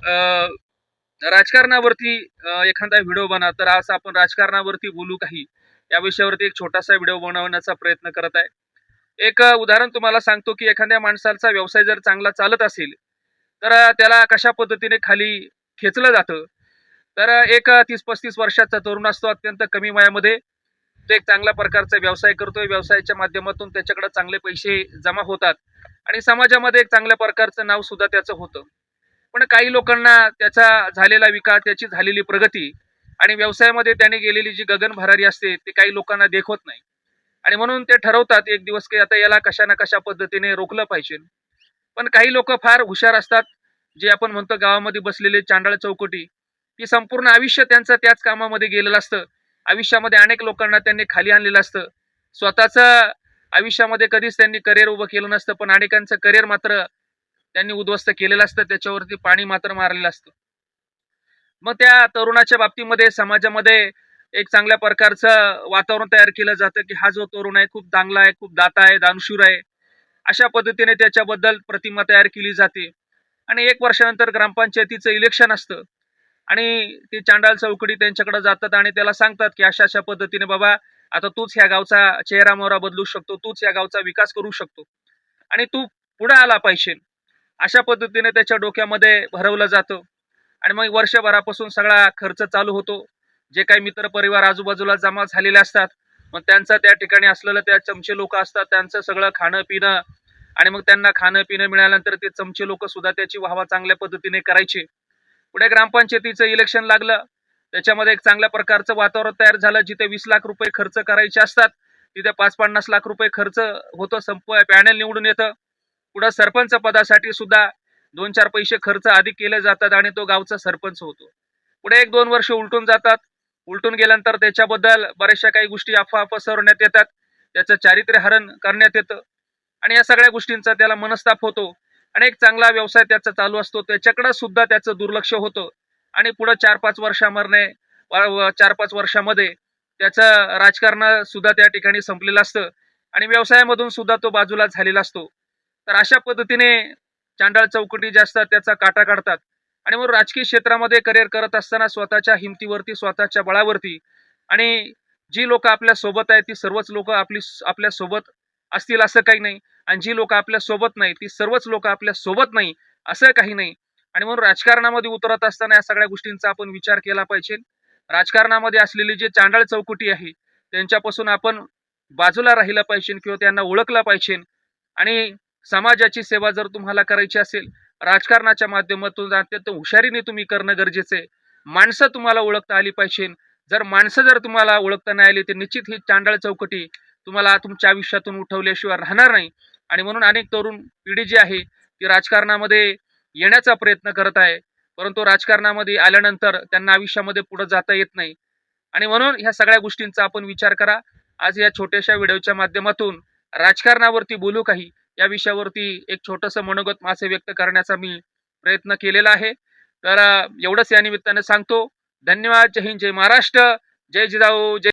अ, राजकारणावरती एखादा व्हिडिओ बना, तर आज आपण राजकारणावरती बोलू काही या विषयावरती एक छोटासा व्हिडिओ बनवण्याचा प्रयत्न करत आहे. एक उदाहरण तुम्हाला सांगतो, की एखाद्या माणसाचा व्यवसाय जर चांगला चालत असेल, तर त्याला कशा पद्धतीने खाली खेचलं जातं. तर एक 30-35 वर्षाचा तरुण असतो, अत्यंत कमी वयामध्ये तो एक चांगल्या प्रकारचा व्यवसाय करतोय. व्यवसायाच्या माध्यमातून त्याच्याकडे चांगले पैसे जमा होतात आणि समाजामध्ये एक चांगल्या प्रकारचं नाव सुद्धा त्याचं होतं. पण काही लोकांना त्याचा झालेला विकास, त्याची झालेली प्रगती आणि व्यवसायामध्ये त्याने गेलेली जी गगन भरारी असते, ते काही लोकांना देखवत नाही. आणि म्हणून ते ठरवतात एक दिवस, की आता याला कशा ना कशा पद्धतीने रोखलं पाहिजे. पण काही लोक फार हुशार असतात, जे आपण म्हणतो गावामध्ये बसलेले चांडाळ चौकटी, की संपूर्ण आयुष्य त्यांचं त्याच कामामध्ये गेलेलं असतं. आयुष्यामध्ये अनेक लोकांना त्यांनी खाली आणलेलं असतं. स्वतःचं आयुष्यामध्ये कधीच त्यांनी करिअर उभं केलं नसतं, पण अनेकांचं करिअर मात्र त्यांनी उद्ध्वस्त केलेलं असतं, त्याच्यावरती पाणी मात्र मारलेलं असतं. मग त्या तरुणाच्या बाबतीमध्ये समाजामध्ये एक चांगल्या प्रकारचं वातावरण तयार केलं जातं, की हा जो तरुण आहे खूप चांगला आहे, खूप दाता आहे, दानशूर आहे. अशा पद्धतीने त्याच्याबद्दल प्रतिमा तयार केली जाते. आणि 1 वर्षानंतर ग्रामपंचायतीचं इलेक्शन असतं आणि ती चांडाळ चौकडी त्यांच्याकडे जातात आणि त्याला सांगतात, की अशा-अशा पद्धतीने बाबा आता तूच ह्या गावचा चेहरा-मोहरा बदलू शकतो, तूच या गावचा विकास करू शकतो आणि तू पुढे आला पाहिजे. अशा पद्धतीने त्याच्या डोक्यामध्ये भरवलं जातं आणि मग वर्षभरापासून सगळा खर्च चालू होतो. जे काही मित्रपरिवार आजूबाजूला जमा झालेले असतात, मग त्यांचं त्या ठिकाणी असलेलं त्या चमचे लोकं असतात, त्यांचं सगळं खाणं-पिणं आणि मग त्यांना खाणं-पिणं मिळाल्यानंतर ते चमचे लोकं सुद्धा त्याची वाहवा चांगल्या पद्धतीने करायचे. पुढे ग्रामपंचायतीचं इलेक्शन लागलं. त्याच्यामध्ये एक चांगल्या प्रकारचं वातावरण तयार झालं. जिथे 20 लाख रुपये खर्च करायचे असतात, तिथे 5-50 लाख रुपये खर्च होतो. पॅनल निवडून येतं. पुढे सरपंच पदासाठी सुद्धा 2-4 पैसे खर्च अधिक केले जातात आणि तो गावचा सरपंच होतो. पुढे 1-2 वर्ष उलटून जातात. उलटून गेल्यानंतर त्याच्याबद्दल बऱ्याचशा काही गोष्टी अफवा पसरवण्यात येतात. त्याचं चारित्र्यहरण करण्यात येतं आणि या सगळ्या गोष्टींचा त्याला मनस्ताप होतो आणि एक चांगला व्यवसाय त्याचा चालू असतो. त्याच्याकडे सुद्धा त्याचं दुर्लक्ष होतं आणि पुढे 4-5 वर्षामरणे 4-5 वर्षामध्ये त्याचं राजकारण सुद्धा त्या ठिकाणी संपलेलं असतं आणि व्यवसायामधून सुद्धा तो बाजूला झालेला असतो. तर अशा पद्धतीने चांडाळ चौकटी ज्या असतात त्याचा काटा काढतात आणि मग राजकीय क्षेत्रामध्ये करिअर करत असताना स्वतःच्या हिमतीवरती, स्वतःच्या बळावरती आणि जी लोक आपल्या सोबत आहेत ती सर्वच लोक आपल्या सोबत असतील असं काही नाही आणि जी लोक आपल्या सोबत नाही ती सर्वच लोक आपल्या सोबत नाही असं काही नाही. आणि म्हणून राजकारणामध्ये उतरत असताना या सगळ्या गोष्टींचा आपण विचार केला पाहिजे. राजकारणामध्ये असलेली जी चांडाळ चौकटी आहे त्यांच्यापासून आपण बाजूला राहिलं पाहिजे किंवा त्यांना ओळखलं पाहिजे आणि समाजाची सेवा जर तुम्हाला करायची असेल, राजकारणाच्या माध्यमातून अत्यंत हुशारीने तुम्ही करणं गरजेचं आहे. माणसं तुम्हाला ओळखता आली पाहिजे. जर तुम्हाला ओळखता नाही आली, तर निश्चित ही चांडाळ चौकटी तुम्हाला तुमच्या आयुष्यातून उठवल्याशिवाय राहणार नाही. आणि म्हणून अनेक तरुण पिढी जी आहे, ती राजकारणामध्ये येण्याचा प्रयत्न करत आहे. परंतु राजकारणामध्ये आल्यानंतर त्यांना आयुष्यामध्ये पुढे जाता येत नाही. आणि म्हणून ह्या सगळ्या गोष्टींचा आपण विचार करा. आज या छोट्याशा व्हिडिओच्या माध्यमातून राजकारणावरती बोलू काही या विषयावरती एक छोटंसं मनोगत माझं व्यक्त करण्याचा मी प्रयत्न केलेला आहे. तर एवढंच या निमित्तानं सांगतो. धन्यवाद. जय हिंद, जय महाराष्ट्र, जय जिजाऊ, जय